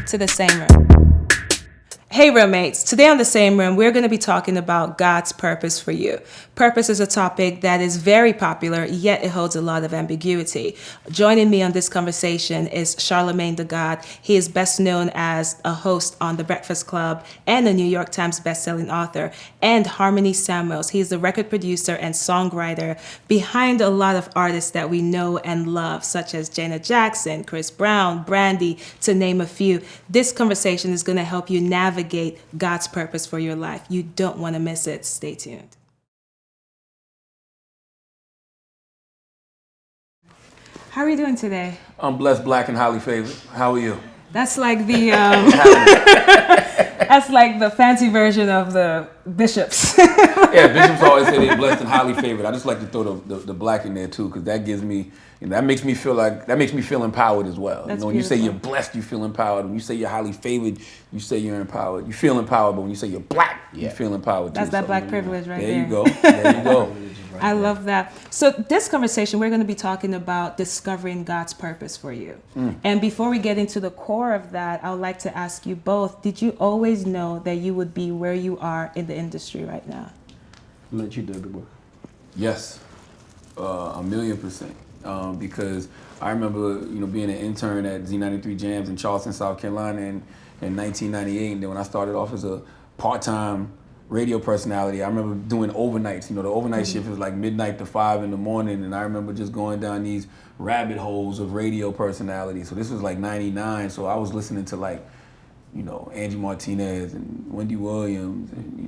to the same room. Hey roommates, today on The Same Room, we're going to be talking about God's purpose for you. Purpose is a topic that is very popular, yet it holds a lot of ambiguity. Joining me on this conversation is Charlamagne the God. He is best known as a host on The Breakfast Club and a New York Times bestselling author, and Harmony Samuels. He is the record producer and songwriter behind a lot of artists that we know and love, such as Janet Jackson, Chris Brown, Brandy, to name a few. This conversation is going to help you navigate God's purpose for your life. You don't want to miss it. Stay tuned. How are you doing today? I'm blessed, black, and highly favored. How are you? That's like the that's like the fancy version of the bishops. Yeah, bishops always say they're blessed and highly favored. I just like to throw the black in there too, because that gives me, that makes me feel empowered as well. That's when you say you're blessed, you feel empowered. When you say you're highly favored, you say you're empowered. You feel empowered, but when you say you're black, you feel empowered too. That's that black privilege right there. There you go. There you go. I love that. So this conversation, we're going to be talking about discovering God's purpose for you. And before we get into the core of that, I would like to ask you both, did you always know that you would be where you are in the industry right now? Let you do the work. Yes, 1,000,000%. Because I remember, being an intern at Z93 Jams in Charleston, South Carolina in 1998. And then when I started off as a part-time radio personality, I remember doing overnights. The overnight shift was like midnight to 5 in the morning, and I remember just going down these rabbit holes of radio personality. So this was like 99, so I was listening to like, Angie Martinez and Wendy Williams and,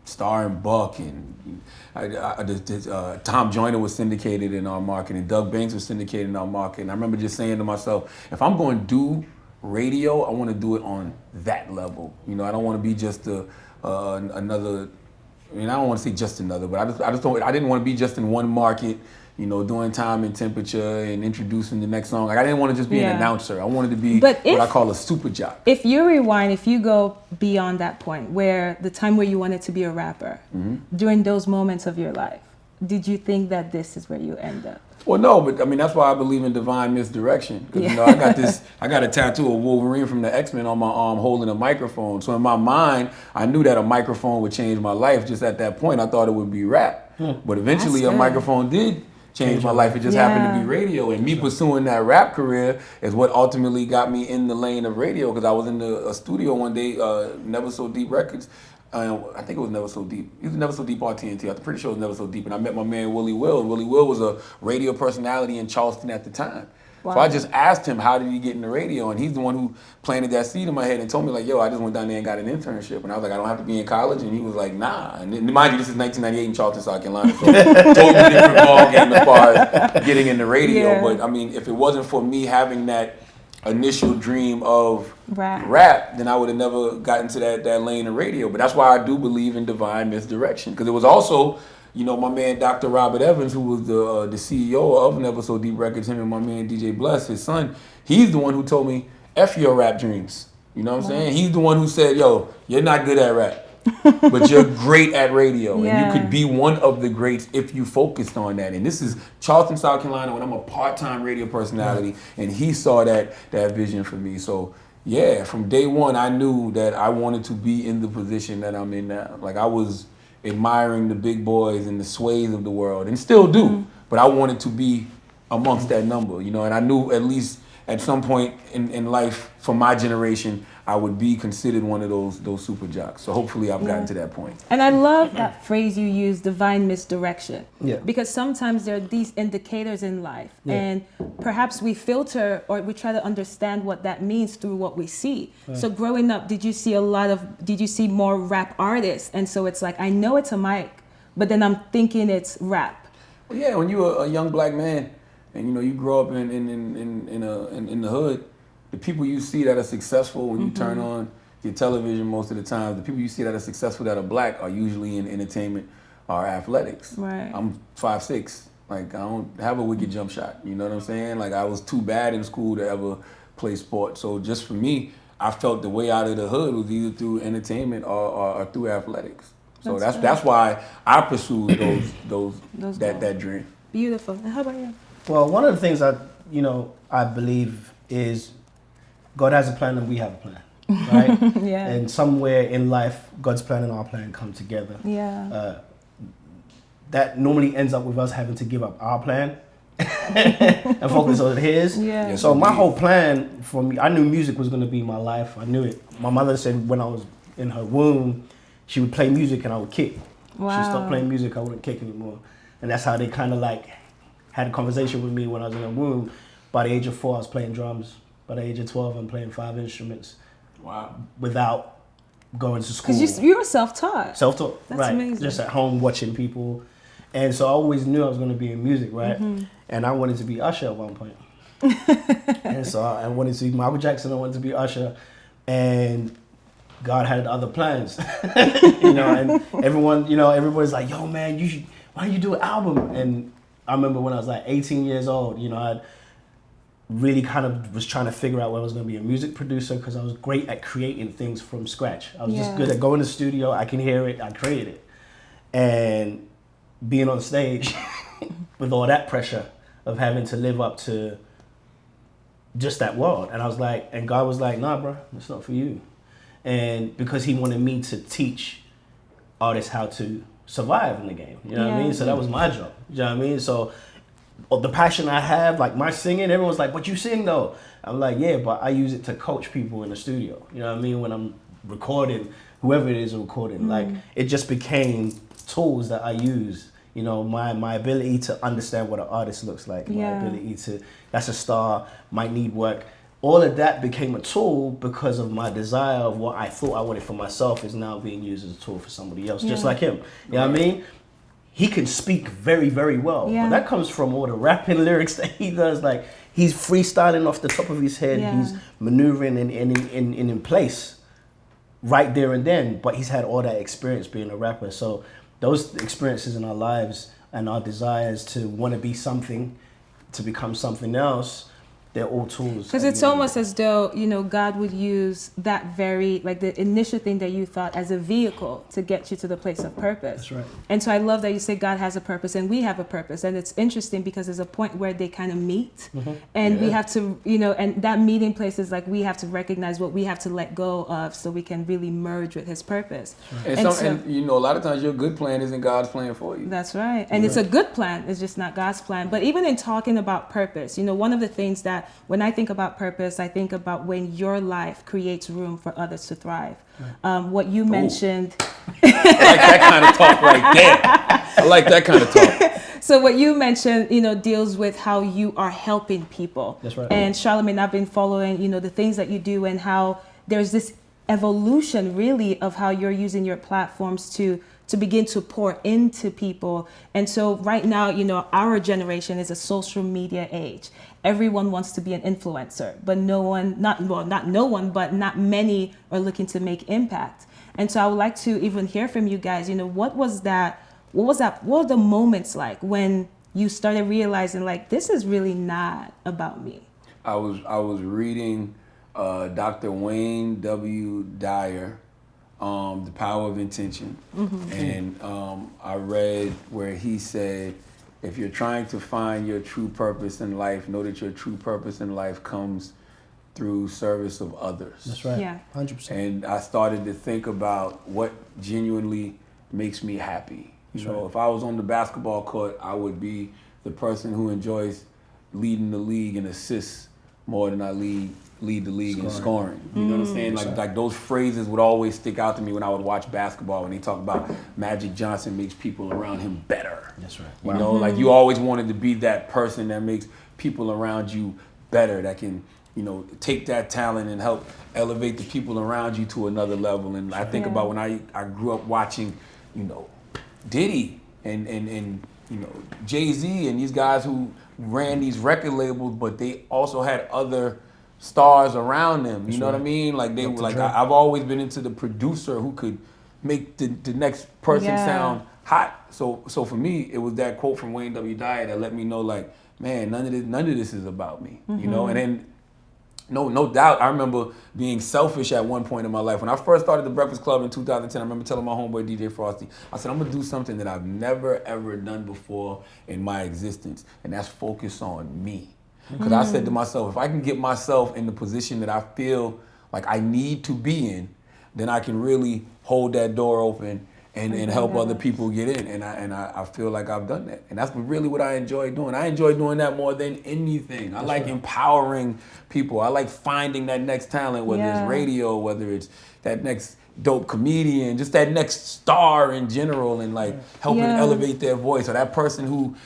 Star and Buck, and Tom Joyner was syndicated in our market, and Doug Banks was syndicated in our market. And I remember just saying to myself, if I'm going to do radio, I want to do it on that level. I don't want to be just another. I don't want to say just another, but I didn't want to be just in one market, doing time and temperature and introducing the next song. Like, I didn't want to just be an announcer. I wanted to be what I call a super jock. If you rewind, if you go beyond that point, where the time where you wanted to be a rapper, during those moments of your life, did you think that this is where you end up? Well, no, but that's why I believe in divine misdirection. Because I got a tattoo of Wolverine from the X-Men on my arm holding a microphone. So in my mind, I knew that a microphone would change my life. Just at that point, I thought it would be rap. But eventually a microphone did change my life. It just happened to be radio. And me pursuing that rap career is what ultimately got me in the lane of radio, because I was in a studio one day, Never So Deep Records. I think it was Never So Deep. It was Never So Deep RTNT. I'm pretty sure it was Never So Deep. And I met my man Willie Will. And Willie Will was a radio personality in Charleston at the time. Wow. So I just asked him, how did he get in the radio? And he's the one who planted that seed in my head and told me, like, yo, I just went down there and got an internship. And I was like, I don't have to be in college. And he was like, nah. And mind you, this is 1998 in Charleston, South Carolina. So totally different ball game as far as getting in the radio. Yeah. But if it wasn't for me having that initial dream of rap, then I would have never gotten to that lane of radio. But that's why I do believe in divine misdirection. Because it was also, my man Dr. Robert Evans, who was the CEO of Never So Deep Records, him and my man DJ Bless, his son, he's the one who told me, F your rap dreams. You know what I'm saying? He's the one who said, yo, you're not good at rap, but you're great at radio. Yeah. And you could be one of the greats if you focused on that. And this is Charleston, South Carolina, when I'm a part-time radio personality, and he saw that vision for me. So yeah, from day one, I knew that I wanted to be in the position that I'm in now. Like, I was admiring the big boys and the sways of the world, and still do, but I wanted to be amongst that number, and I knew at least at some point in life, for my generation, I would be considered one of those super jocks. So hopefully I've gotten to that point. And I love that phrase you use, divine misdirection. Yeah. Because sometimes there are these indicators in life, and perhaps we filter or we try to understand what that means through what we see. So growing up, did you see more rap artists? And so it's like, I know it's a mic, but then I'm thinking it's rap. Well, yeah, when you're a young black man and you grow up in the hood, the people you see that are successful when you turn on your television most of the time, the people you see that are successful that are black are usually in entertainment or athletics. Right. I'm 5'6". Like, I don't have a wicked jump shot. You know what I'm saying? Like, I was too bad in school to ever play sport. So just for me, I felt the way out of the hood was either through entertainment or through athletics. So that's why I pursued that dream. Beautiful. And how about you? Well, one of the things I believe is God has a plan and we have a plan, right? Yeah. And somewhere in life, God's plan and our plan come together. Yeah. That normally ends up with us having to give up our plan and focus on his. Yeah. Yes, So my indeed. whole plan for me, I knew music was going to be my life. I knew it. My mother said when I was in her womb, she would play music and I would kick. Wow. She stopped playing music, I wouldn't kick anymore. And that's how they kind of like had a conversation with me when I was in her womb. By the age of 4, I was playing drums. By the age of 12, I'm playing 5 instruments Wow. without going to school. Because you were self-taught. Self-taught, That's right? amazing. Just at home watching people, and so I always knew I was going to be in music, right? Mm-hmm. And I wanted to be Usher at one point, and so I wanted to be Michael Jackson. I wanted to be Usher, and God had other plans, And everybody's like, "Yo, man, why don't you do an album?" And I remember when I was like 18 years old, I really kind of was trying to figure out whether I was going to be a music producer because I was great at creating things from scratch. I was just Yeah. good at going to the studio. I can hear it. I create it. And being on stage with all that pressure of having to live up to just that world. And I was like, and God was like, nah, bro, it's not for you. And because he wanted me to teach artists how to survive in the game. You know what I Yeah. mean? So that was my job. You know what I mean? So the passion I have, like my singing, everyone's like, but you sing though. I'm like, yeah, but I use it to coach people in the studio. You know what I mean? When I'm recording, whoever it is recording, like it just became tools that I use. My ability to understand what an artist looks like, my Yeah. ability to, that's a star, might need work. All of that became a tool because of my desire of what I thought I wanted for myself is now being used as a tool for somebody else, just Yeah. like him. You know what I mean? He can speak very, very well. Yeah. But that comes from all the rapping lyrics that he does. Like, he's freestyling off the top of his head. Yeah. He's maneuvering in place right there and then. But he's had all that experience being a rapper. So those experiences in our lives and our desires to want to be something, to become something else, they're all tools. Because it's almost as though, God would use that the initial thing that you thought as a vehicle to get you to the place of purpose. That's right. And so I love that you say God has a purpose and we have a purpose. And it's interesting because there's a point where they kind of meet and we Yeah. have to, and that meeting place is like we have to recognize what we have to let go of so we can really merge with his purpose. And, And a lot of times your good plan isn't God's plan for you. That's right. And it's a good plan. It's just not God's plan. But even in talking about purpose, one of the things that when I think about purpose, I think about when your life creates room for others to thrive. What you mentioned. I like that kind of talk right there. I like that kind of talk. So what you mentioned, deals with how you are helping people. That's right. And Charlamagne, I've been following, the things that you do and how there's this evolution really of how you're using your platforms to begin to pour into people. And so right now, our generation is a social media age. Everyone wants to be an influencer, but not many are looking to make impact. And so I would like to even hear from you guys, what were the moments like when you started realizing like, this is really not about me? I was reading Dr. Wayne W. Dyer, The Power of Intention. And I read where he said, if you're trying to find your true purpose in life, know that your true purpose in life comes through service of others. That's right. Yeah. 100%. And I started to think about what genuinely makes me happy. If I was on the basketball court, I would be the person who enjoys leading the league in assists more than I lead the league in scoring. You know what I'm saying? Like those phrases would always stick out to me when I would watch basketball when they talk about Magic Johnson makes people around him better. That's right. You know, like you always wanted to be that person that makes people around you better, that can, take that talent and help elevate the people around you to another level. And I think about when I grew up watching, Diddy and Jay-Z and these guys who ran these record labels, but they also had other stars around them. You know what I mean? Like they were like, I've always been into the producer who could make the next person sound hot. So for me, it was that quote from Wayne W. Dyer that let me know, like, man, none of this is about me. And then no doubt, I remember being selfish at one point in my life. When I first started the Breakfast Club in 2010, I remember telling my homeboy DJ Frosty, I said, I'm gonna do something that I've never ever done before in my existence, and that's focus on me. Because I said to myself, if I can get myself in the position that I feel like I need to be in, then I can really hold that door open and help other people get in. And I feel like I've done that. And that's really what I enjoy doing. I enjoy doing that more than anything. I like empowering people. I like finding that next talent, whether it's radio, whether it's that next dope comedian, just that next star in general, and like helping elevate their voice, or that person who,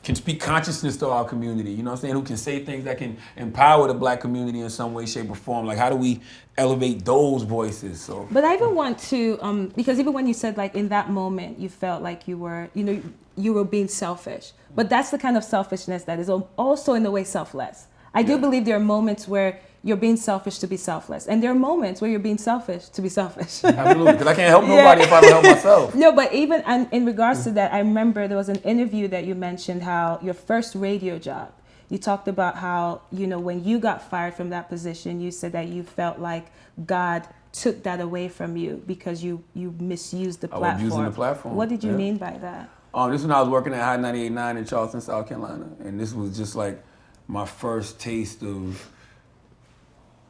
can speak consciousness to our community, you know what I'm saying, who can say things that can empower the Black community in some way, shape, or form. Like, how do we elevate those voices? So, but I even want to, because even when you said, like, in that moment, you felt like you were, you were being selfish. But that's the kind of selfishness that is also in a way selfless. I do believe there are moments where you're being selfish to be selfless. And there are moments where you're being selfish to be selfish. Absolutely, because I can't help nobody if I don't help myself. No, but even in regards to that, I remember there was an interview that you mentioned how your first radio job, you talked about how, when you got fired from that position, you said that you felt like God took that away from you because you misused the platform. I was using the platform. What did you mean by that? This was when I was working at High 98.9 in Charleston, South Carolina. And this was just like my first taste of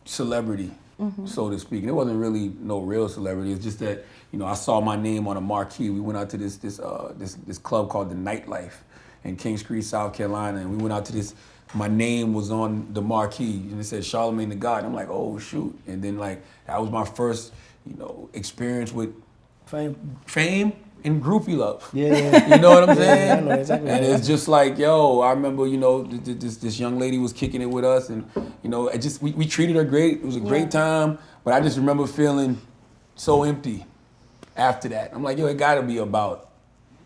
celebrity, so to speak. And it wasn't really no real celebrity. It's just that, I saw my name on a marquee. We went out to this club called the Nightlife in Kings Creek, South Carolina. And we went out to this, my name was on the marquee and it said Charlamagne the God. And I'm like, oh shoot. And then like, that was my first, experience with fame and groupie love. Yeah. You know what I'm saying? I know exactly. And it's just like, I remember, this young lady was kicking it with us, and we treated her great. It was a great time, but I just remember feeling so empty after that. I'm like, it gotta be about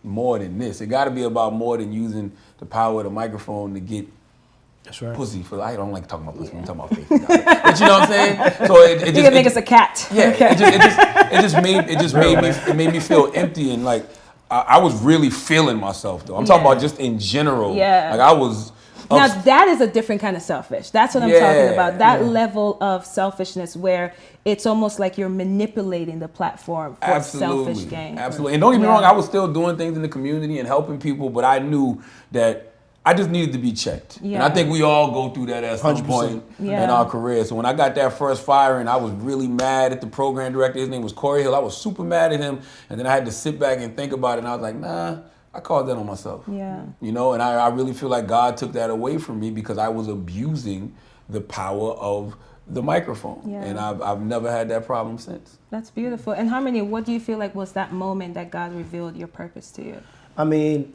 more than this. It gotta be about more than using the power of the microphone to get pussy. I don't like talking about pussy. I'm talking about faith. But you know what I'm saying? So it you can make us a cat. Yeah. Okay. It made me feel empty, and like I was really feeling myself though. I'm talking about just in general. Yeah. Like I was. Now that is a different kind of selfish. That's what I'm talking about. That level of selfishness where it's almost like you're manipulating the platform for selfish gain. Absolutely. And don't get me wrong, I was still doing things in the community and helping people, but I knew that I just needed to be checked. Yeah. And I think we all go through that at some 100%. point in our career. So when I got that first firing, I was really mad at the program director. His name was Corey Hill. I was super mad at him. And then I had to sit back and think about it. And I was like, nah, I called that on myself. Yeah. And I really feel like God took that away from me because I was abusing the power of the microphone. Yeah. And I've never had that problem since. That's beautiful. And Harmony, what do you feel like was that moment that God revealed your purpose to you? I mean,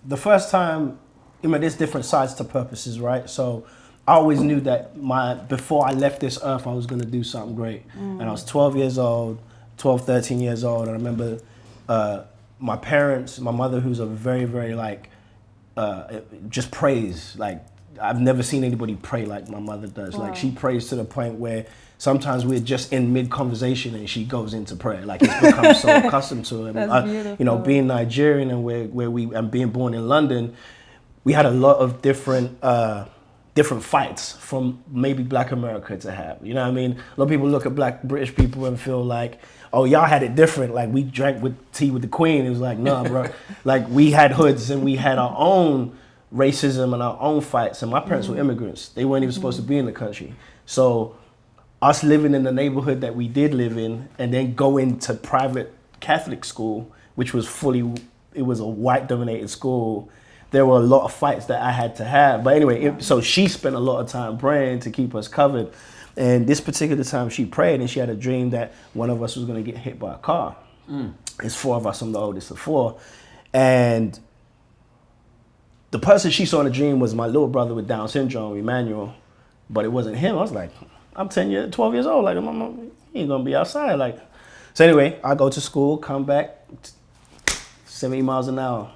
the first time, there's different sides to purposes, right? So I always knew that before I left this earth, I was going to do something great. And I was 13 years old. And I remember my parents, my mother, who's a very, very just prays. Like, I've never seen anybody pray like my mother does. Wow. Like, she prays to the point where sometimes we're just in mid-conversation and she goes into prayer. Like, it's become so accustomed to it. That's beautiful. Being Nigerian and being born in London, we had a lot of different fights from maybe Black America to have. You know what I mean? A lot of people look at Black British people and feel like, oh, y'all had it different. Like, we drank with tea with the Queen. It was like, nah, bro. Like, we had hoods and we had our own racism and our own fights. And my parents were immigrants. They weren't even supposed to be in the country. So us living in the neighborhood that we did live in and then going to private Catholic school, which was it was a white dominated school. There were a lot of fights that I had to have. But anyway, so she spent a lot of time praying to keep us covered. And this particular time she prayed and she had a dream that one of us was going to get hit by a car. It's four of us. I'm the oldest of four. And the person she saw in the dream was my little brother with Down syndrome, Emmanuel. But it wasn't him. I was like, I'm 12 years old. Like, he ain't going to be outside. Like, so anyway, I go to school, come back, 70 miles an hour,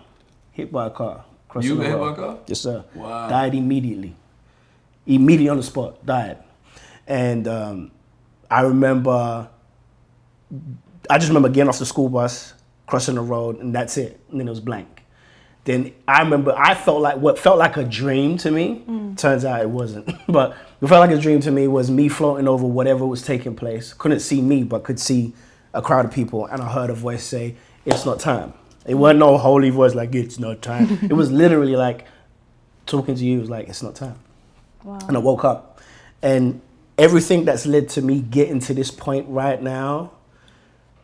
hit by a car. You got hit by a car? Yes, sir. Wow. Died immediately. Immediately on the spot, died. And I just remember getting off the school bus, crossing the road, and that's it. And then it was blank. Then I remember what felt like a dream to me, turns out it wasn't, but what felt like a dream to me was me floating over whatever was taking place. Couldn't see me, but could see a crowd of people, and I heard a voice say, "It's not time." It wasn't no holy voice like, "It's not time." It was literally like, talking to you was like, it's not time. Wow. And I woke up. And everything that's led to me getting to this point right now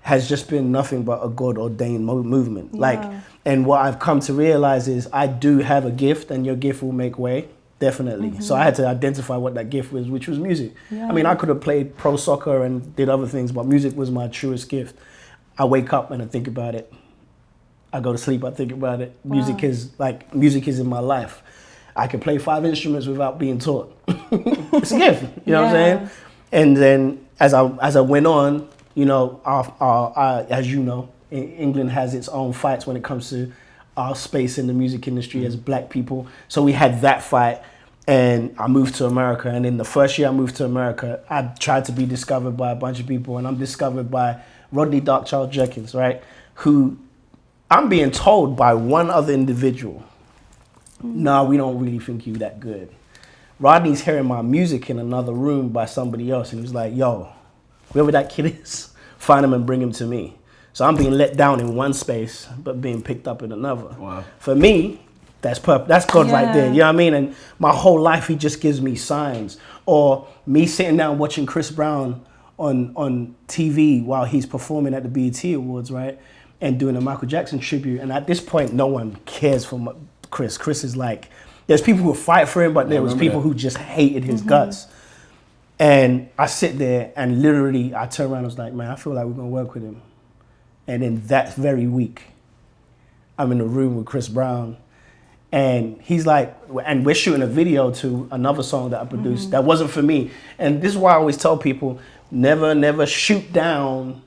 has just been nothing but a God-ordained movement. Yeah. And what I've come to realize is I do have a gift, and your gift will make way, definitely. So I had to identify what that gift was, which was music. Yeah. I mean, I could have played pro soccer and did other things, but music was my truest gift. I wake up and I think about it. I go to sleep, I think about it. Wow. Music is in my life. I can play 5 instruments without being taught. It's a gift, you know what I'm saying? And then as I went on, you know, as you know, England has its own fights when it comes to our space in the music industry as black people. So we had that fight, and I moved to America. And in the first year I moved to America, I tried to be discovered by a bunch of people, and I'm discovered by Rodney Darkchild Jenkins, right? Who I'm being told by one other individual, nah, we don't really think you that good. Rodney's hearing my music in another room by somebody else, and he was like, yo, whoever that kid is, find him and bring him to me. So I'm being let down in one space, but being picked up in another. Wow. For me, that's God right there, you know what I mean? And my whole life, he just gives me signs. Or me sitting down watching Chris Brown on TV while he's performing at the BET Awards, right? And doing a Michael Jackson tribute. And at this point, no one cares for Chris. Chris is like, there's people who fight for him, but there was people who just hated his guts. And I sit there and literally I turn around and was like, man, I feel like we're gonna work with him. And then that very week, I'm in a room with Chris Brown, and he's like, and we're shooting a video to another song that I produced that wasn't for me. And this is why I always tell people, never shoot down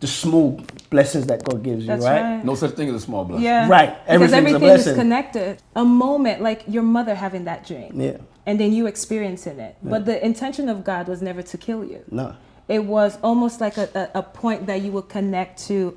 the small blessings that God gives you, right? No such thing as a small blessing. Yeah. Right. Because Everything's a everything blessing. is connected. A moment, like your mother having that dream. Yeah. And then you experiencing it. But the intention of God was never to kill you. No. It was almost like a point that you would connect to,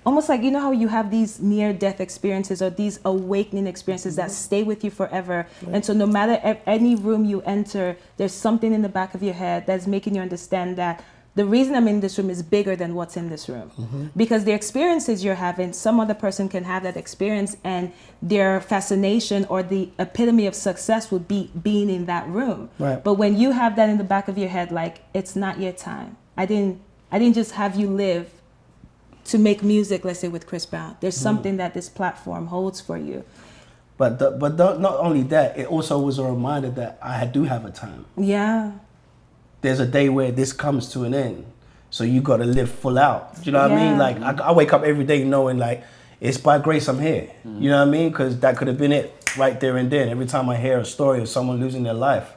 almost like, you know how you have these near-death experiences or these awakening experiences that stay with you forever. And so no matter any room you enter, there's something in the back of your head that's making you understand that the reason I'm in this room is bigger than what's in this room. Because the experiences you're having, some other person can have that experience, and their fascination or the epitome of success would be being in that room. Right. But when you have that in the back of your head, like, it's not your time. I didn't just have you live to make music, let's say with Chris Brown. There's something that this platform holds for you. But not only that, it also was a reminder that I do have a time. Yeah. There's a day where this comes to an end. So you got to live full out. Do you know what I mean? Like, I wake up every day knowing, like, it's by grace I'm here. You know what I mean? Because that could have been it right there and then. Every time I hear a story of someone losing their life,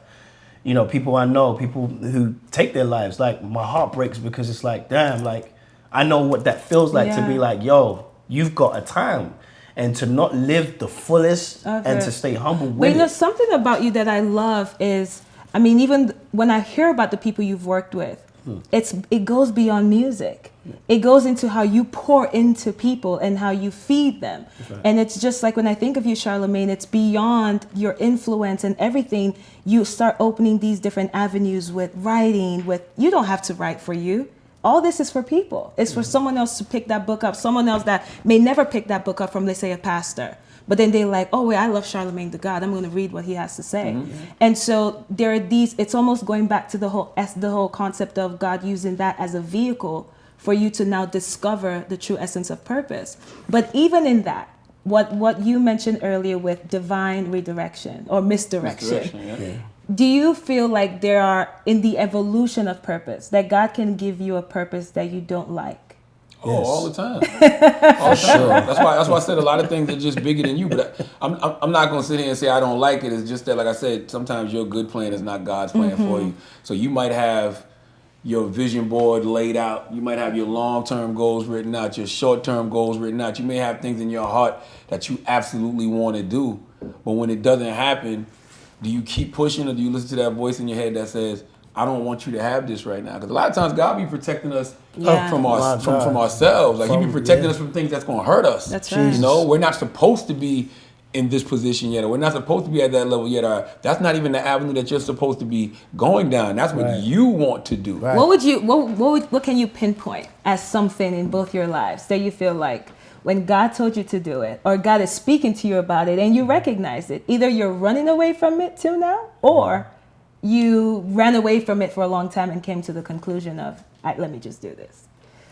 you know, people I know, people who take their lives, like, my heart breaks because it's like, damn, like, I know what that feels like to be like, yo, you've got a time. And to not live the fullest and to stay humble with But you know, it. something about you that I love is, I mean, even when I hear about the people you've worked with, it goes beyond music. It goes into how you pour into people and how you feed them. Right. And it's just like when I think of you, Charlamagne, it's beyond your influence and everything. You start opening these different avenues with writing, you don't have to write for you. All this is for people. It's for someone else to pick that book up, someone else that may never pick that book up from, let's say, a pastor. But then they're like, oh, wait, I love Charlamagne the God. I'm going to read what he has to say. And so there are these, it's almost going back to the whole concept of God using that as a vehicle for you to now discover the true essence of purpose. But even in that, what you mentioned earlier with divine redirection or misdirection. Do you feel like there are, in the evolution of purpose, that God can give you a purpose that you don't like? Oh, all the time. All the time. That's why I said a lot of things are just bigger than you. But I'm not going to sit here and say I don't like it. It's just that, like I said, sometimes your good plan is not God's plan for you. So you might have your vision board laid out. You might have your long-term goals written out, your short-term goals written out. You may have things in your heart that you absolutely want to do. But when it doesn't happen, do you keep pushing, or do you listen to that voice in your head that says, I don't want you to have this right now? Because a lot of times God be protecting us from ourselves. Like, he be protecting us from things that's going to hurt us. That's right. You know, we're not supposed to be in this position yet, or we're not supposed to be at that level yet, or that's not even the avenue that you're supposed to be going down. That's what you want to do. Right. What can you pinpoint as something in both your lives that you feel like, when God told you to do it, or God is speaking to you about it and you recognize it. Either you're running away from it till now, or you ran away from it for a long time and came to the conclusion of, let me just do this.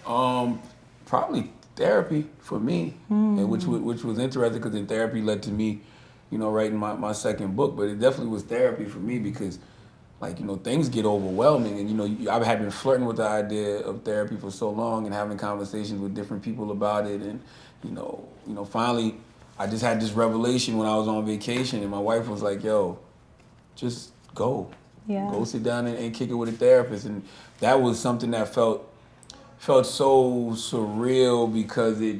Probably therapy for me, and which was interesting because then therapy led to me, writing my second book. But it definitely was therapy for me because, things get overwhelming, and I had been flirting with the idea of therapy for so long and having conversations with different people about it, and finally, I just had this revelation when I was on vacation, and my wife was like, "Yo, just go, go sit down and kick it with a therapist," and that was something that felt so surreal because it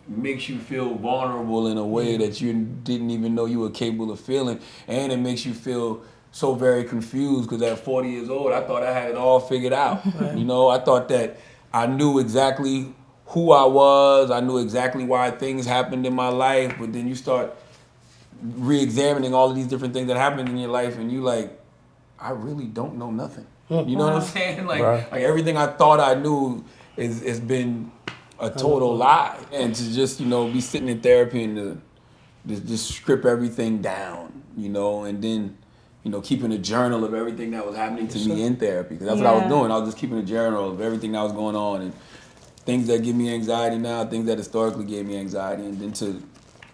makes you feel vulnerable in a way that you didn't even know you were capable of feeling, and it makes you feel so very confused because at 40 years old, I thought I had it all figured out. Right. I thought that I knew exactly who I was, I knew exactly why things happened in my life, but then you start re-examining all of these different things that happened in your life, and you like, I really don't know nothing. You know what I'm saying? Like everything I thought I knew has been a total lie. And to just, be sitting in therapy and to just strip everything down, and then, keeping a journal of everything that was happening to me in therapy. Because that's what I was doing. I was just keeping a journal of everything that was going on and things that give me anxiety now, things that historically gave me anxiety. And then to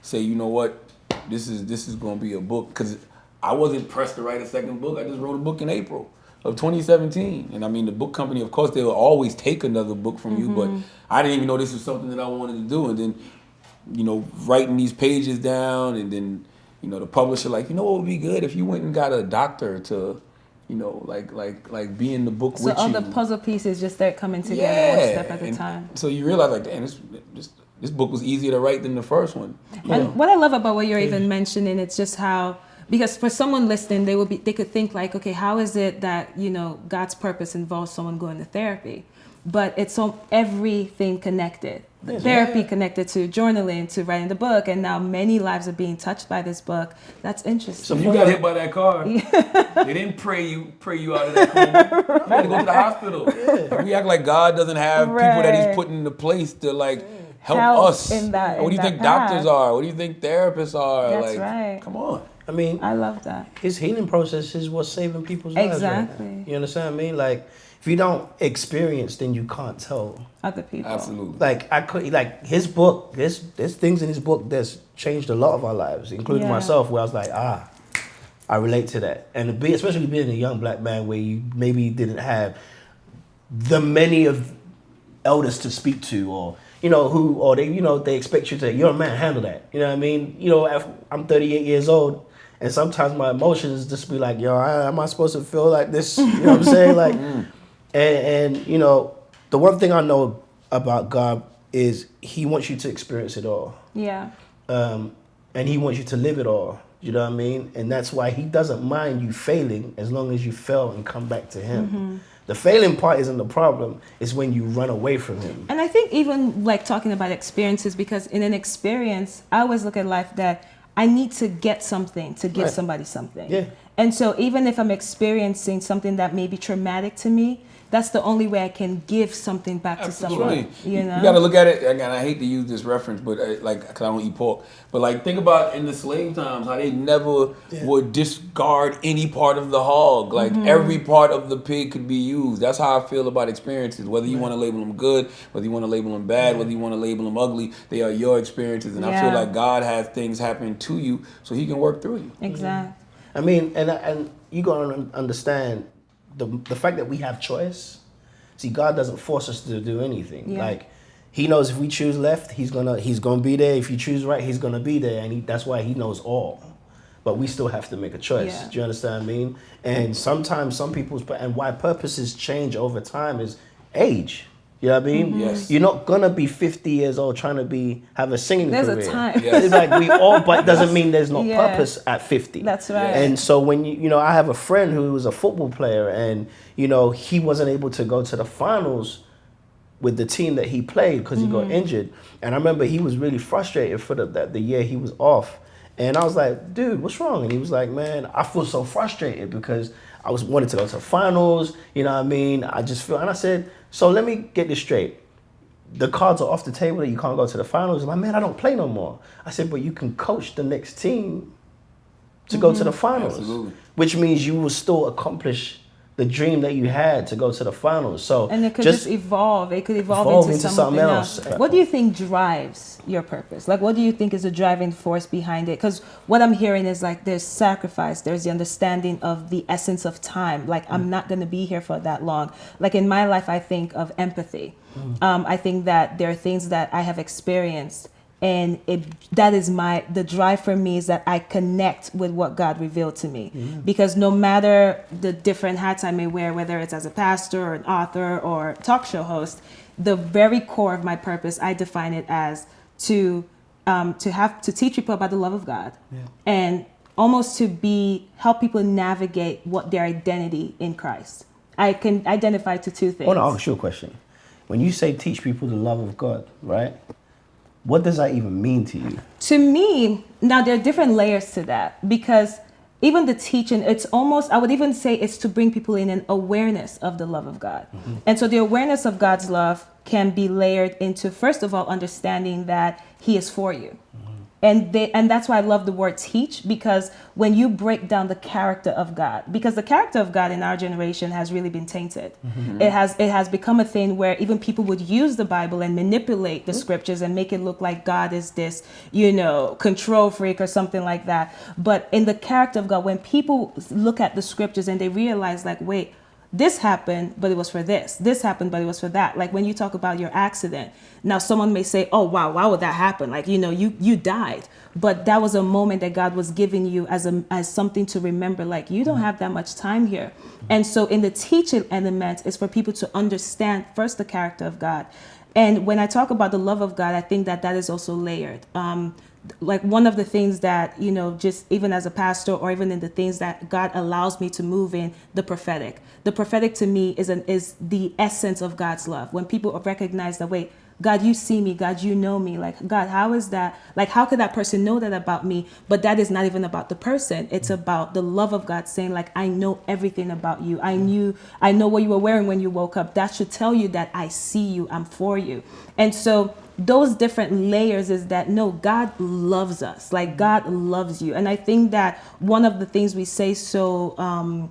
say, you know what, this is going to be a book. Because I wasn't pressed to write a second book. I just wrote a book in April of 2017. And I mean, the book company, of course, they will always take another book from you, but I didn't even know this was something that I wanted to do. And then, writing these pages down, and then, the publisher like, what would be good if you went and got a doctor to, like be in the book with you. So all the puzzle pieces just start coming together one step at a time. So you realize like, damn, this book was easier to write than the first one. And what I love about what you're even mentioning, it's just how, because for someone listening, they could think like, okay, how is it that, God's purpose involves someone going to therapy? But it's everything connected. The therapy connected to journaling, to writing the book, and now many lives are being touched by this book. That's interesting. So if you got hit by that car, they didn't pray you out of that coma. You had to go to the hospital. We act like God doesn't have people that He's put into place to help us. In that, what do you think doctors are? What do you think therapists are? That's right. Come on. I mean, I love that. His healing process is what's saving people's lives. Exactly. Right? You understand what I mean? Like, if you don't experience, then you can't tell other people. Absolutely. His book. There's things in his book that's changed a lot of our lives, including myself, where I was like, I relate to that. And especially being a young black man, where you maybe didn't have the many of elders to speak to, or they expect you to, you're a man, handle that. You know what I mean? I'm 38 years old. And sometimes my emotions just be like, yo, am I supposed to feel like this? You know what I'm saying? Like, and the one thing I know about God is He wants you to experience it all. Yeah. And He wants you to live it all. You know what I mean? And that's why He doesn't mind you failing as long as you fail and come back to Him. Mm-hmm. The failing part isn't the problem. It's when you run away from Him. And I think even talking about experiences, because in an experience, I always look at life that I need to get something to give somebody something. Yeah. And so even if I'm experiencing something that may be traumatic to me, that's the only way I can give something back to someone. You got to look at it, again, I hate to use this reference, but because I don't eat pork. But think about in the slave times, how they never would discard any part of the hog. Every part of the pig could be used. That's how I feel about experiences. Whether you want to label them good, whether you want to label them bad, whether you want to label them ugly, they are your experiences. And I feel like God has things happen to you so He can work through you. Exactly. I mean, and you got to understand the fact that we have choice. See, God doesn't force us to do anything. Yeah. He knows if we choose left, He's gonna be there. If you choose right, He's gonna be there, and that's why He knows all. But we still have to make a choice. Yeah. Do you understand what I mean? And sometimes and why purposes change over time is age. You know what I mean? Mm-hmm. Yes. You're not gonna be 50 years old trying to have a singing career. There's a time. Yes. It's but doesn't mean there's no purpose at 50. That's right. And so when I have a friend who was a football player, and he wasn't able to go to the finals with the team that he played because he got injured. And I remember he was really frustrated for the year he was off. And I was like, dude, what's wrong? And he was like, man, I feel so frustrated because I wanted to go to the finals. You know what I mean? I just feel, and I said, so let me get this straight. the cards are off the table that you can't go to the finals. I'm like, man, I don't play no more. I said, but you can coach the next team to go to the finals. Absolutely. Which means you will still accomplish the dream that you had to go to the finals. So and it could just evolve. It could evolve into something else. What do you think drives your purpose? Like, what do you think is the driving force behind it? Because what I'm hearing is like there's sacrifice. There's the understanding of the essence of time. Like, I'm not going to be here for that long. Like in my life, I think of empathy. I think that there are things that I have experienced, and that is the drive for me is that I connect with what God revealed to me. Because no matter the different hats I may wear, whether it's as a pastor or an author or talk show host, the very core of my purpose, I define it as to teach people about the love of God, and almost to help people navigate what their identity in Christ. I can identify to two things. I want to ask you a question. When you say teach people the love of God, right? What does that even mean to you? To me, now there are different layers to that, because even the teaching, it's almost, I would even say it's to bring people in an awareness of the love of God. And so the awareness of God's love can be layered into, first of all, understanding that He is for you. And that's why I love the word teach, because when you break down the character of God, because the character of God in our generation has really been tainted. It has become a thing where even people would use the Bible and manipulate the scriptures and make it look like God is this, control freak or something like that. But in the character of God, when people look at the scriptures and they realize like, wait, this happened, but it was for this. This happened, but it was for that. Like when you talk about your accident, now someone may say, oh, wow, why would that happen? Like, you died. But that was a moment that God was giving you as something to remember, like you don't have that much time here. And so in the teaching element is for people to understand first the character of God. And when I talk about the love of God, I think that is also layered. Like one of the things that, just even as a pastor or even in the things that God allows me to move in, the prophetic. The prophetic to me is the essence of God's love. When people recognize that, wait, God, you see me. God, you know me. Like, God, how is that? Like, how could that person know that about me? But that is not even about the person. It's about the love of God saying, like, I know everything about you. I know what you were wearing when you woke up. That should tell you that I see you. I'm for you. And so those different layers is that, no, God loves us. Like, God loves you. And I think that one of the things we say so,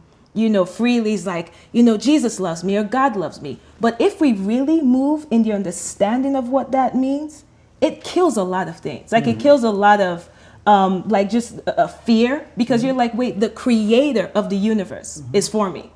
freely is like, Jesus loves me or God loves me. But if we really move in the understanding of what that means, it kills a lot of things. Like it kills a lot of just a fear, because you're like, wait, the creator of the universe is for me.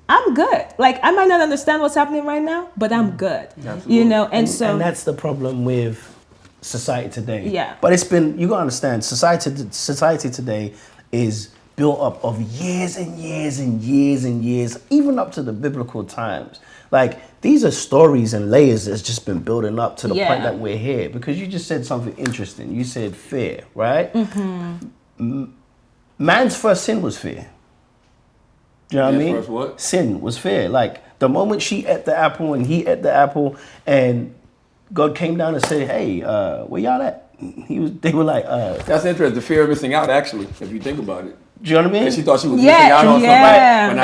I'm good. Like I might not understand what's happening right now, but I'm good. Absolutely. And that's the problem with society today. Yeah. But you gotta understand, society today is built up of years and years and years and years, even up to the biblical times. Like these are stories and layers that's just been building up to the point that we're here. Because you just said something interesting. You said fear, right? Man's first sin was fear. Do you know what I mean? First what? Sin was fear. Like the moment she ate the apple and he ate the apple, and God came down and said, "Hey, where y'all at?" They were like, That's interesting. The fear of missing out, actually, if you think about it. Do you know what I mean? And she thought she was missing out on something. Yeah. But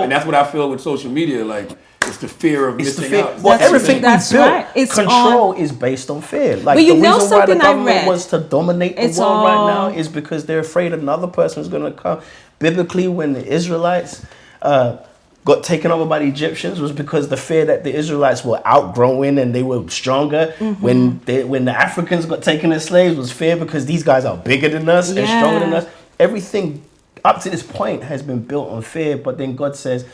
and that's what I feel with social media. Like, it's the fear of missing out. Well, everything we built, It's control is based on fear. Like but the reason why the government read, wants to dominate the world right now is because they're afraid another person is going to come. Biblically, when the Israelites got taken over by the Egyptians, was because the fear that the Israelites were outgrowing and they were stronger. When the Africans got taken as slaves, was fear because these guys are bigger than us and stronger than us. Everything up to this point has been built on fear, but then God says,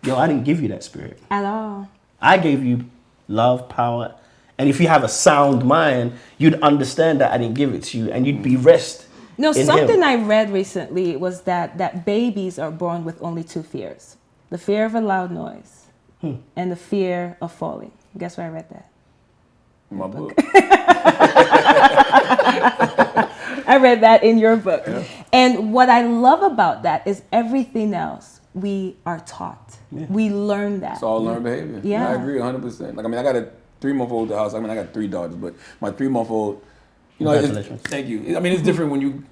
yo, I didn't give you that spirit. At all. I gave you love, power, and if you have a sound mind, you'd understand that I didn't give it to you, and you'd be rest. No, something I read recently was that babies are born with only two fears. The fear of a loud noise and the fear of falling. Guess where I read that? In my book. I read that in your book. Yeah. And what I love about that is everything else we are taught. Yeah. We learn that. It's all learned behavior. Yeah. I agree 100%. Like, I got a 3-month-old at the house. I got 3 daughters, but my 3-month-old, thank you. It's different when you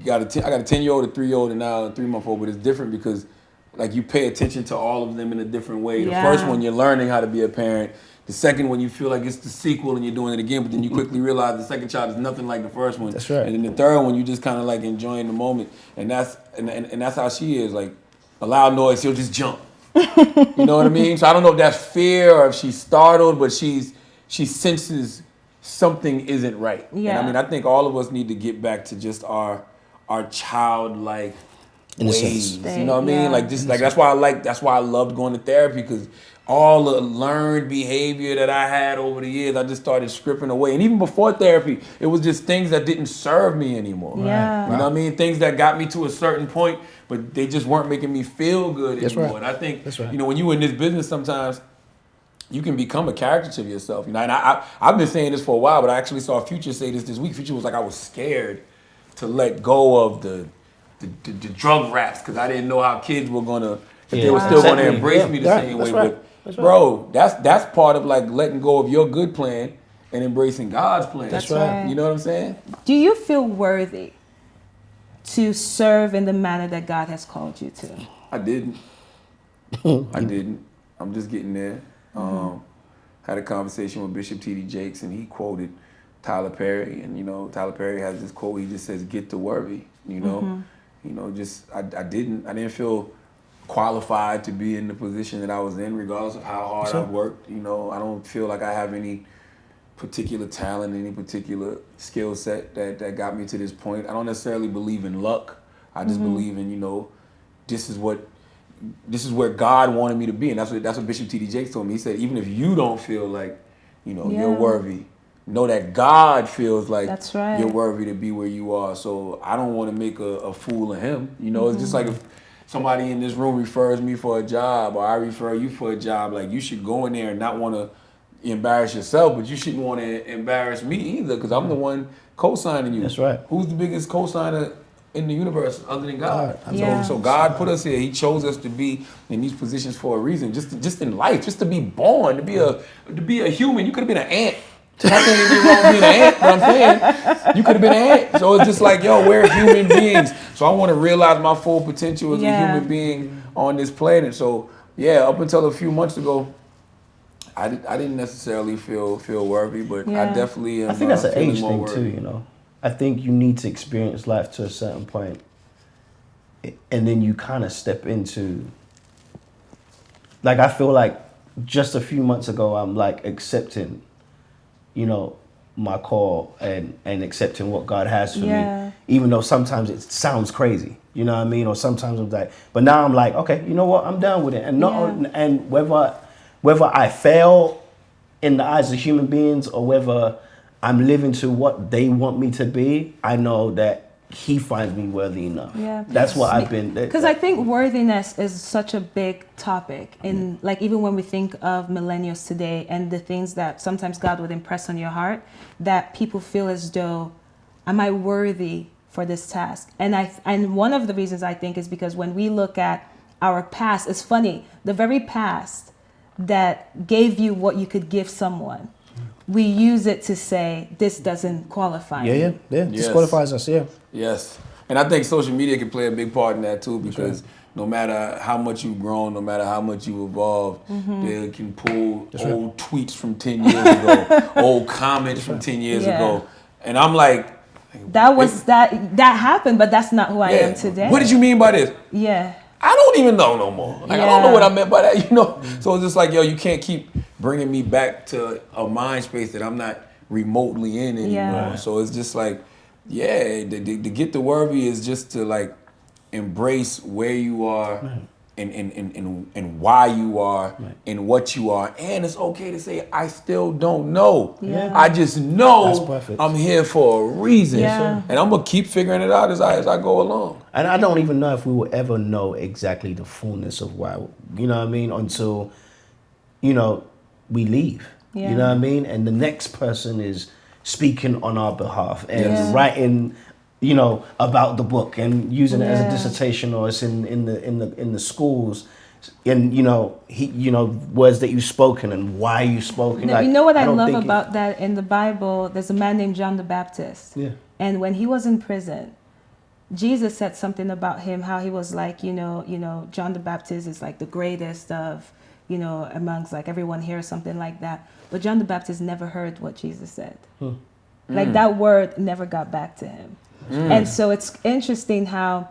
I got a 10-year-old, a 3-year-old, and now a 3-month-old, but it's different because like you pay attention to all of them in a different way. The first one, you're learning how to be a parent. the second one you feel like it's the sequel and you're doing it again, but then you quickly realize the second child is nothing like the first one. That's right. And then the third one you just kind of like enjoying the moment, and that's how she is. Like a loud noise, she'll just jump. You know what I mean? So I don't know if that's fear or if she's startled, but she senses something isn't right. Yeah. And I mean, I think all of us need to get back to just our childlike ways. You know what I mean? Yeah. Like just like that's why I loved going to therapy, because all the learned behavior that I had over the years, I just started stripping away. And even before therapy, it was just things that didn't serve me anymore. Yeah. You know what I mean? Things that got me to a certain point, but they just weren't making me feel good anymore. right. And I think, That's right. you know, when you're in this business sometimes, you can become a caricature of yourself. You know, and I've been saying this for a while, but I actually saw Future say this week. Future was like, I was scared to let go of the drug raps because I didn't know how kids were gonna, if they were still gonna embrace me the same way. Right. But bro, that's part of like letting go of your good plan and embracing God's plan. That's right. You know what I'm saying? Do you feel worthy to serve in the manner that God has called you to? I didn't. I'm just getting there. Had a conversation with Bishop T.D. Jakes, and he quoted Tyler Perry, and you know Tyler Perry has this quote. He just says, "Get to worthy." You know, just I didn't feel qualified to be in the position that I was in, regardless of how hard I've worked. You know, I don't feel like I have any particular talent, any particular skill set that got me to this point. I don't necessarily believe in luck. I just believe in, you know, this is where God wanted me to be. And that's what Bishop T.D. Jakes told me. He said, even if you don't feel like, you know, you're worthy, know that God feels like That's right. you're worthy to be where you are. So I don't want to make a fool of him. You know, it's just like if somebody in this room refers me for a job, or I refer you for a job, like you should go in there and not want to embarrass yourself, but you shouldn't want to embarrass me either, because I'm the one co-signing you. That's right. Who's the biggest co-signer in the universe other than God? So God put us here. He chose us to be in these positions for a reason. Just in life, just to be born, to be a human. You could have been an ant. Nothing wrong being an ant, but I'm saying you could have been an ant. So it's just like, yo, we're human beings. So I want to realize my full potential as a human being on this planet. So yeah, up until a few months ago, I didn't necessarily feel worthy, but I definitely am. I think that's an age thing worthy. too, you know. I think you need to experience life to a certain point, and then you kind of step into, like, I feel like just a few months ago, I'm like accepting, you know, my call and accepting what God has for me, even though sometimes it sounds crazy, you know what I mean? Or sometimes I'm like, but now I'm like, okay, you know what? I'm down with it. And and whether I fail in the eyes of human beings or whether I'm living to what they want me to be, I know that he finds me worthy enough. Yeah. That's what I've been. Because I think worthiness is such a big topic. And like, even when we think of millennials today and the things that sometimes God would impress on your heart, that people feel as though, am I worthy for this task? And one of the reasons I think is because when we look at our past, it's funny, the very past that gave you what you could give someone, we use it to say, this doesn't qualify me. Yeah. Yes. Disqualifies us, Yes. And I think social media can play a big part in that too, because no matter how much you've grown, no matter how much you've evolved, they can pull old tweets from 10 years ago, old comments from 10 years ago. And I'm like, that happened, but that's not who I am today. What did you mean by this? Yeah. I don't even know no more. Like, I don't know what I meant by that, you know? So it's just like, yo, you can't keep bringing me back to a mind space that I'm not remotely in anymore. Yeah. So it's just like, to get the worthy is just to like embrace where you are and why you are and what you are. And it's okay to say, I still don't know. Yeah. I just know I'm here for a reason. Yeah. And I'm going to keep figuring it out as I go along. And I don't even know if we will ever know exactly the fullness of why, you know what I mean, until, you know, we leave. Yeah. You know what I mean? And the next person is speaking on our behalf and writing, you know, about the book and using it as a dissertation, or it's in the schools, and you know words that you've spoken and why you spoken. You know what I love about that in the Bible? There's a man named John the Baptist. Yeah. And when he was in prison, Jesus said something about him, how he was like, you know, John the Baptist is like the greatest of, amongst like everyone here or something like that. But John the Baptist never heard what Jesus said. Like that word never got back to him. And so it's interesting how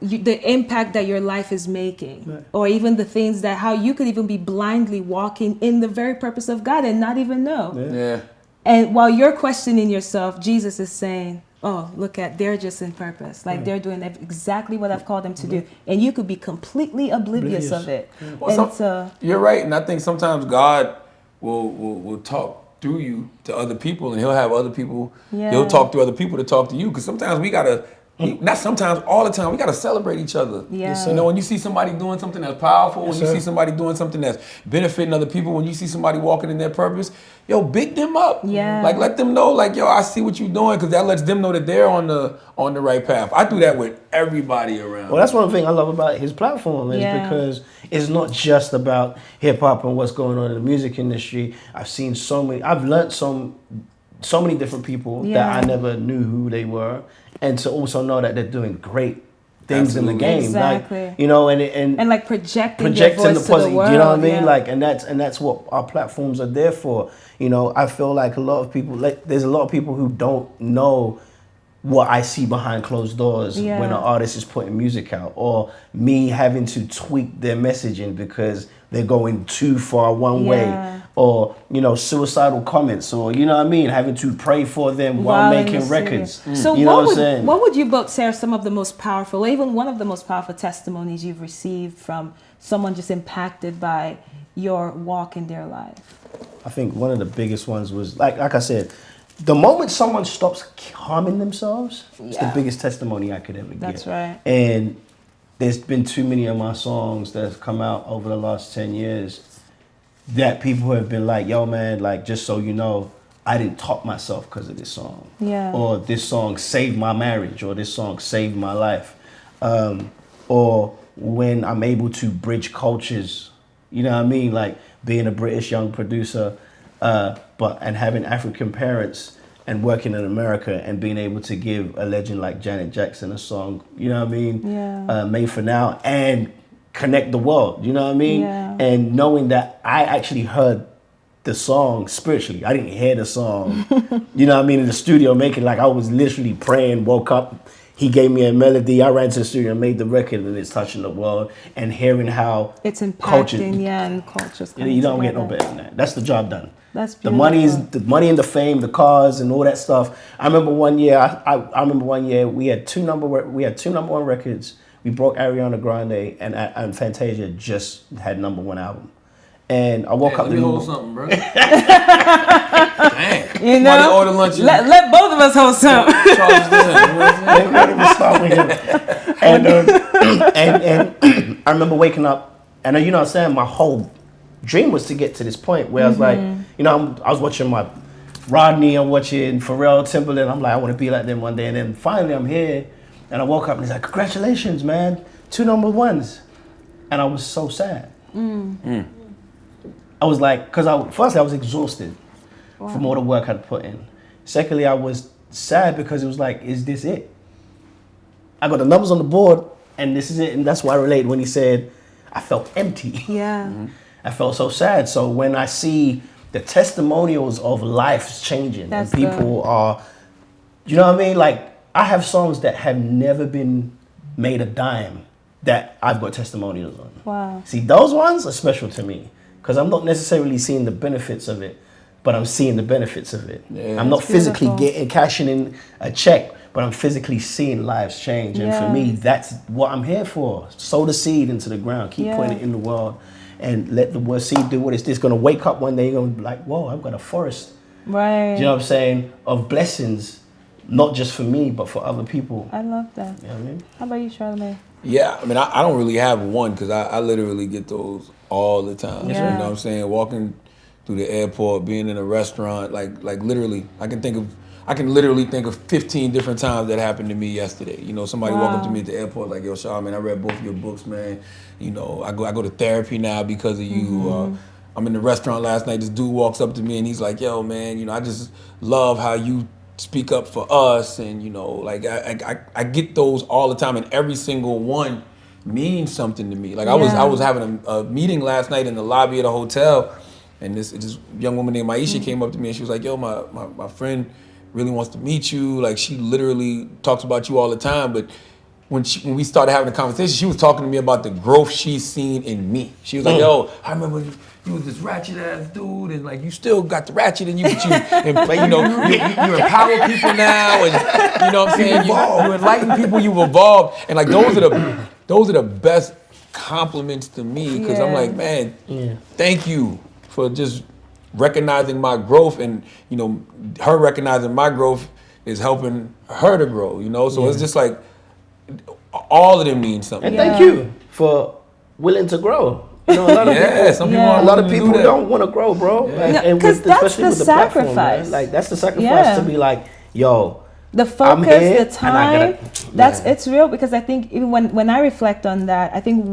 the impact that your life is making, or even the things that how you could even be blindly walking in the very purpose of God and not even know. Yeah. And while you're questioning yourself, Jesus is saying, oh, look at, they're just in purpose. Like they're doing exactly what I've called them to do. And you could be completely oblivious of it. Well, you're right. And I think sometimes God will talk through you to other people, and he'll have other people, he'll talk through other people to talk to you. Because sometimes we got to, not sometimes, all the time, we got to celebrate each other. Yeah. When you see somebody doing something that's powerful, when you see somebody doing something that's benefiting other people, when you see somebody walking in their purpose, big them up. Yeah. Like, let them know, like, I see what you're doing, because that lets them know that they're on the right path. I do that with everybody around. Well, that's one thing I love about his platform is because it's not just about hip hop and what's going on in the music industry. I've learned so many different people that I never knew who they were, and to also know that they're doing great things in the game. Exactly. Like, and like projecting the voice to positive, the world. you know what I mean? Like, and that's what our platforms are there for. I feel like a lot of people, there's a lot of people who don't know what I see behind closed doors when an artist is putting music out, or me having to tweak their messaging because they're going too far one way, or suicidal comments, or having to pray for them while making records. So what would you both say are some of the most powerful, even one of the most powerful testimonies you've received from someone just impacted by your walk in their life? I think one of the biggest ones was like I said, the moment someone stops harming themselves, it's the biggest testimony I could ever get. That's right. And there's been too many of my songs that have come out over the last 10 years that people have been like, yo, man, like, just so you know, I didn't top myself because of this song. Yeah. Or this song saved my marriage, or this song saved my life. Or when I'm able to bridge cultures, you know what I mean? Like being a British young producer, and having African parents and working in America and being able to give a legend like Janet Jackson a song, you know what I mean? Made for now, and connect the world, you know what I mean? Yeah. And knowing that I actually heard the song spiritually. I didn't hear the song, you know what I mean, in the studio making, like I was literally praying, woke up, he gave me a melody, I ran to the studio and made the record, and it's touching the world, and hearing how it's impacting, cultures. You don't get no better than that. That's the job done. That's beautiful. The money and the fame, the cars and all that stuff. I remember one year. I remember one year we had two number one records. We broke Ariana Grande, and Fantasia just had #1 album. And I woke up. Let me hold something, bro. Dang. Order lunch. Let both of us hold something. And I remember waking up, and you know what I'm saying, my whole dream was to get to this point where I was like, I was watching my Rodney, I'm watching Pharrell, Timberland. I'm like, I want to be like them one day. And then finally I'm here, and I woke up and he's like, congratulations, man, 2 #1s. And I was so sad. I was like, firstly I was exhausted from all the work I'd put in. Secondly, I was sad because it was like, is this it? I got the numbers on the board, and this is it. And that's why I related when he said, I felt empty. Yeah. I felt so sad. So when I see the testimonials of lives changing, that's and people are, you know what I mean? Like, I have songs that have never been made a dime that I've got testimonials on. Wow. See, those ones are special to me because I'm not necessarily seeing the benefits of it, but I'm seeing the benefits of it. Yeah. I'm not physically cashing in a check, but I'm physically seeing lives change. And for me, that's what I'm here for. Sow the seed into the ground. Keep putting it in the world. And let the seed do what it's going to wake up one day, you're going to be like, whoa, I've got a forest. Right. Do you know what I'm saying? Of blessings, not just for me, but for other people. I love that. You know what I mean? How about you, Charlamagne? Yeah, I mean, I don't really have one because I literally get those all the time. Yeah. You know what I'm saying? Walking through the airport, being in a restaurant, like literally, I can literally think of 15 different times that happened to me yesterday. You know, somebody walk up to me at the airport like, yo, Charlamagne, I read both of your books, man. You know, I go to therapy now because of you. I'm in the restaurant last night. This dude walks up to me and he's like, yo, man, you know, I just love how you speak up for us. And, you know, like I get those all the time. And every single one means something to me. Like I was having a meeting last night in the lobby of the hotel, and this young woman named Aisha came up to me and she was like, yo, my friend really wants to meet you. Like she literally talks about you all the time, but when we started having a conversation, she was talking to me about the growth she's seen in me. She was like, yo, I remember you was this ratchet ass dude, and like you still got the ratchet in you, but you empower people now, and you know what I'm saying, you enlighten people, you've evolved, and like those are the best compliments to me, because I'm like, man, thank you for just recognizing my growth, and her recognizing my growth is helping her to grow, so it's just like all of them mean something. And thank you for willing to grow. A lot of people don't want to grow, bro. Because that's the sacrifice. Like that's the sacrifice to be like, yo, the focus, the time, it's real, because I think even when I reflect on that, I think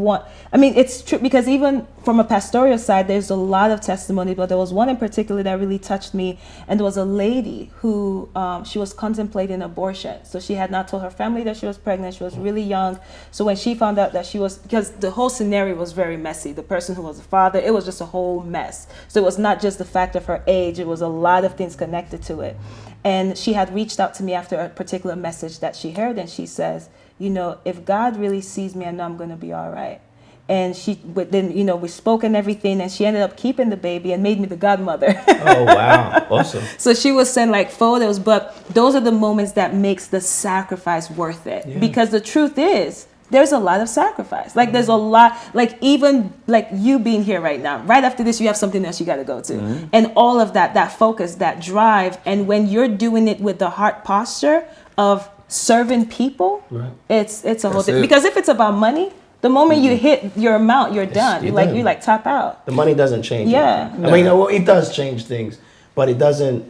it's true, because even from a pastoral side, there's a lot of testimony, but there was one in particular that really touched me, and there was a lady who, she was contemplating abortion. So she had not told her family that she was pregnant. She was really young. So when she found out that she was, because the whole scenario was very messy, the person who was the father, it was just a whole mess. So it was not just the fact of her age, it was a lot of things connected to it. And she had reached out to me after a particular message that she heard, and she says, if God really sees me, I know I'm going to be all right. And we spoke and everything, and she ended up keeping the baby and made me the godmother. Oh, wow. Awesome. So she would send like photos, but those are the moments that makes the sacrifice worth it. Yeah. Because the truth is, there's a lot of sacrifice. Like there's a lot, like even like you being here right now, right after this, you have something else you got to go to. Mm-hmm. And all of that focus, that drive. And when you're doing it with the heart posture of serving people, right, it's a whole thing. Because if it's about money, the moment you hit your amount, you're done. You like top out. The money doesn't change. Yeah. I mean, it does change things, but it doesn't.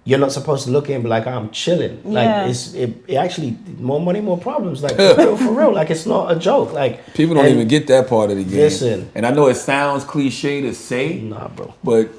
You're not supposed to look at it and be like, I'm chilling. Like it actually, more money, more problems. Like for real. Like it's not a joke. Like people don't even get that part of the game. Listen, and I know it sounds cliche to say, nah, bro. But,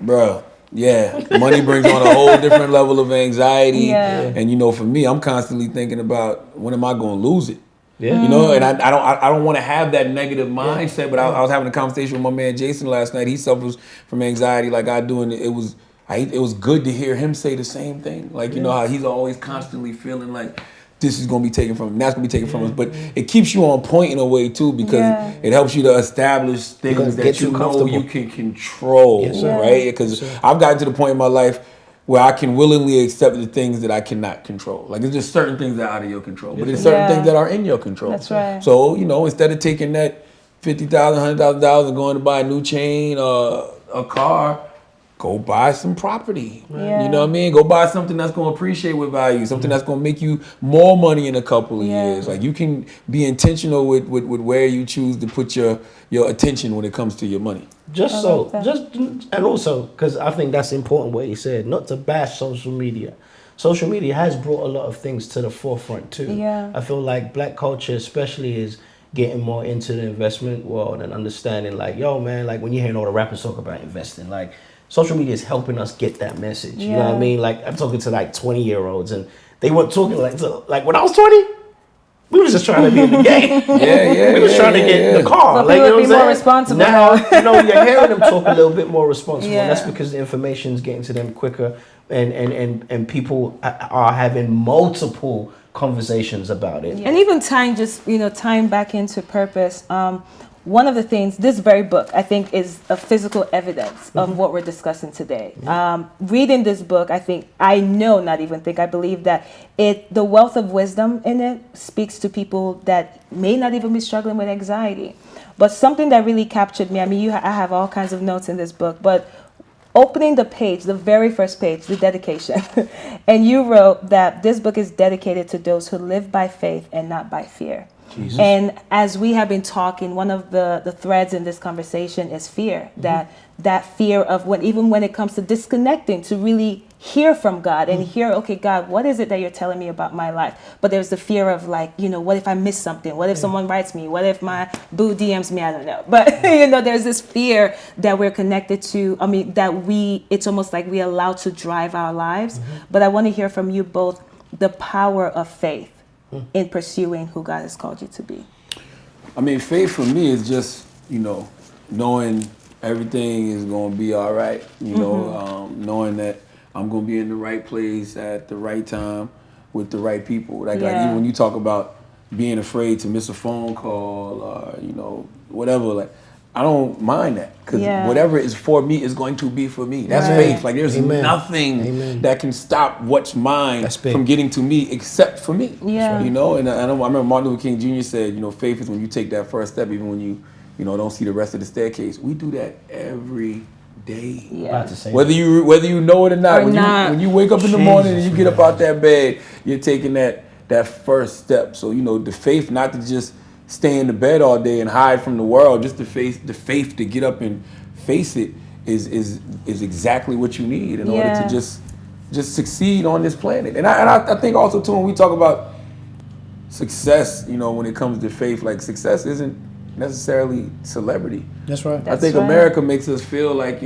bro, money brings on a whole different level of anxiety. Yeah. And for me, I'm constantly thinking about when am I going to lose it. Yeah. And I don't want to have that negative mindset. But I was having a conversation with my man Jason last night. He suffers from anxiety like I do, and it was good to hear him say the same thing. Like, how he's always constantly feeling like this is going to be taken from him, that's going to be taken from us. But it keeps you on point in a way, too, because it helps you to establish things that you know you can control, right? Because I've gotten to the point in my life where I can willingly accept the things that I cannot control. Like, there's just certain things that are out of your control, but there's certain things that are in your control. That's right. So, instead of taking that $50,000, $100,000 and going to buy a new chain or a car, go buy some property. Yeah. You know what I mean? Go buy something that's going to appreciate with value, something that's going to make you more money in a couple of years. Like you can be intentional with where you choose to put your attention when it comes to your money. And also, because I think that's important what he said, not to bash social media. Social media has brought a lot of things to the forefront too. Yeah. I feel like black culture especially is getting more into the investment world and understanding like, yo man, like when you're hearing all the rappers talk about investing, like social media is helping us get that message. You know what I mean? Like I'm talking to like 20-year-olds and they weren't talking like when I was 20, we was just trying to be in the game. We was trying to get the car. But like, people would be more responsible. Now, you're hearing them talk a little bit more responsible. And that's because the information is getting to them quicker and people are having multiple conversations about it. And even tying back into purpose, one of the things, this very book, I think, is a physical evidence of what we're discussing today. Reading this book, I believe that the wealth of wisdom in it speaks to people that may not even be struggling with anxiety. But something that really captured me, I have all kinds of notes in this book, but opening the page, the very first page, the dedication, and you wrote that this book is dedicated to those who live by faith and not by fear. Jesus. And as we have been talking, one of the threads in this conversation is fear. That fear of even when it comes to disconnecting, to really hear from God and hear, okay, God, what is it that you're telling me about my life? But there's the fear of what if I miss something? What if someone writes me? What if my boo DMs me? I don't know. But there's this fear that we're connected to. It's almost like we allow to drive our lives. But I want to hear from you both the power of faith in pursuing who God has called you to be. I mean, faith for me is just, knowing everything is going to be all right, knowing that I'm going to be in the right place at the right time with the right people. Like even when you talk about being afraid to miss a phone call or, whatever, like, I don't mind that because whatever is for me is going to be for me. That's faith. Like there's nothing that can stop what's mine from getting to me except for me. Yeah. And I remember Martin Luther King Jr. said, faith is when you take that first step, even when you don't see the rest of the staircase. We do that every day. Yeah. Whether you know it or not. When you wake up in the morning and you get up out that bed, you're taking that first step. So the faith, not to just stay in the bed all day and hide from the world, just the faith to get up and face it is exactly what you need in order to just succeed on this planet. And I think also too when we talk about success, when it comes to faith, like success isn't necessarily celebrity. That's right. I think America makes us feel like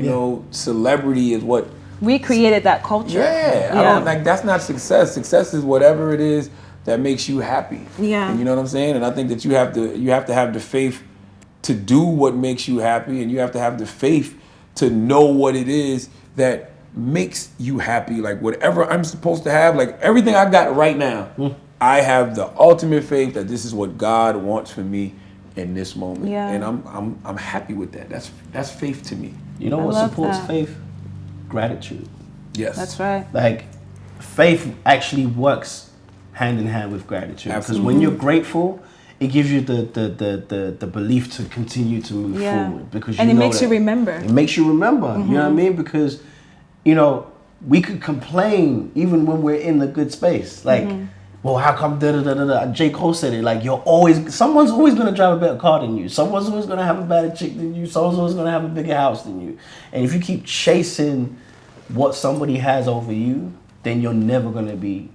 celebrity is what we created that culture. I don't like that's not success. Success is whatever it is that makes you happy. Yeah. And you know what I'm saying? And I think that you have to have the faith to do what makes you happy, and you have to have the faith to know what it is that makes you happy. Like whatever I'm supposed to have, like everything I got right now, I have the ultimate faith that this is what God wants for me in this moment. Yeah. And I'm happy with that. That's faith to me. You know what supports faith? Gratitude. Yes. That's right. Like faith actually works hand in hand with gratitude. Because when you're grateful, it gives you the belief to continue to move forward. Because it makes you remember. It makes you remember. You know what I mean? Because, we could complain even when we're in the good space. Like, well, how come J. Cole said it, like someone's always gonna drive a better car than you. Someone's always gonna have a better chick than you. Someone's always gonna have a bigger house than you. And if you keep chasing what somebody has over you, then you're never gonna be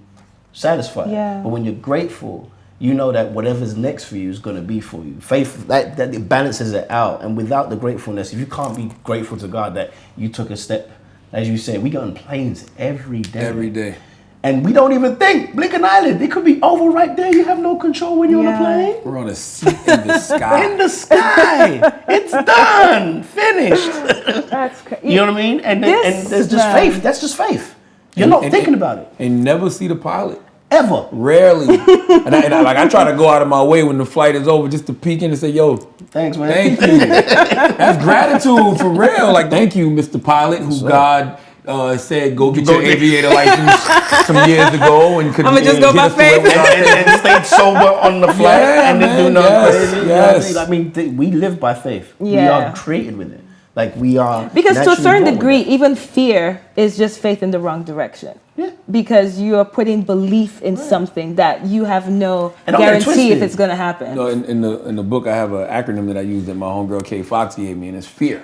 satisfied. Yeah. But when you're grateful, you know that whatever's next for you is going to be for you. Faith, that it balances it out. And without the gratefulness, if you can't be grateful to God that you took a step, as you said, we go on planes every day. Every day. And we don't even think, blink an eyelid, it could be over right there. You have no control when you're on a plane. We're on a seat in the sky. In the sky. It's done. Finished. That's crazy. You know what I mean? And there's just faith. That's just faith. You're not thinking about it. And never see the pilot. Ever. Rarely. and I try to go out of my way when the flight is over just to peek in and say, yo, thanks, man. Thank you. That's gratitude for real. Like, thank you, Mr. Pilot, who God said go get your aviator license some years ago. And I'm going to just go by faith. and stayed sober on the flight and didn't do nothing crazy. Yes. I mean, we live by faith. Yeah. We are created with it. Like we are. Because to a certain degree, even fear is just faith in the wrong direction. Yeah. Because you are putting belief in something that you have no guarantee if it's going to happen. No, in the book, I have an acronym that I use that my homegirl Kay Fox gave me, and it's FEAR.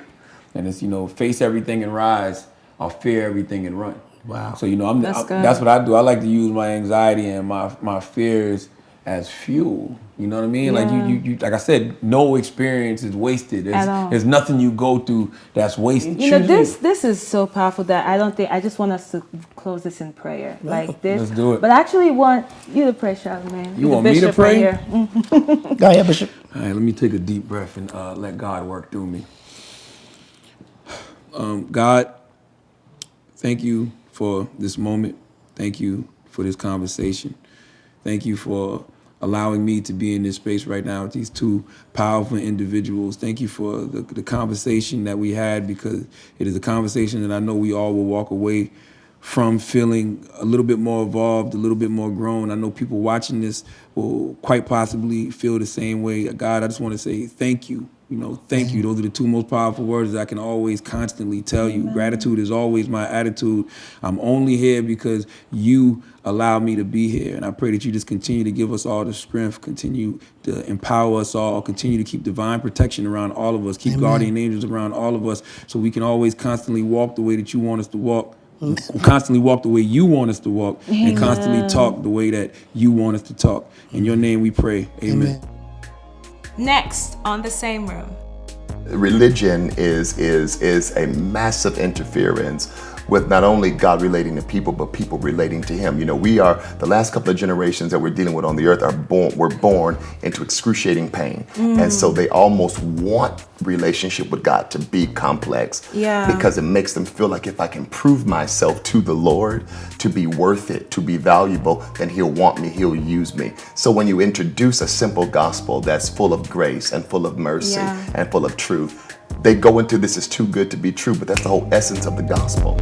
And it's, face everything and rise, or fear everything and run. Wow. So, that's what I do. I like to use my anxiety and my fears as fuel. You know what I mean? Yeah. Like you like I said, no experience is wasted. There's nothing you go through that's wasted. This is so powerful that I just want us to close this in prayer. Like this. Let's do it. But I actually want you to pray, Charlamagne. You want me to pray? Go ahead, Bishop. All right, let me take a deep breath and let God work through me. God, thank you for this moment. Thank you for this conversation. Thank you for allowing me to be in this space right now with these two powerful individuals. Thank you for the conversation that we had, because it is a conversation that I know we all will walk away from feeling a little bit more evolved, a little bit more grown. I know people watching this will quite possibly feel the same way. God, I just want to say thank you. Thank you. Those are the two most powerful words that I can always constantly tell you. Gratitude is always my attitude. I'm only here because you allow me to be here. And I pray that you just continue to give us all the strength, continue to empower us all, continue to keep divine protection around all of us, keep guardian angels around all of us, so we can always constantly walk the way that you want us to walk. Constantly walk the way you want us to walk. Amen. And constantly talk the way that you want us to talk. In your name we pray. Amen. Next on The Same Room. Religion is a massive interference with not only God relating to people, but people relating to him. You know, we are, the last couple of generations that we're dealing with on the earth were born into excruciating pain. And so they almost want relationship with God to be complex, because it makes them feel like if I can prove myself to the Lord to be worth it, to be valuable, then he'll want me, he'll use me. So when you introduce a simple gospel that's full of grace and full of mercy and full of truth, they go into this is too good to be true, but that's the whole essence of the gospel.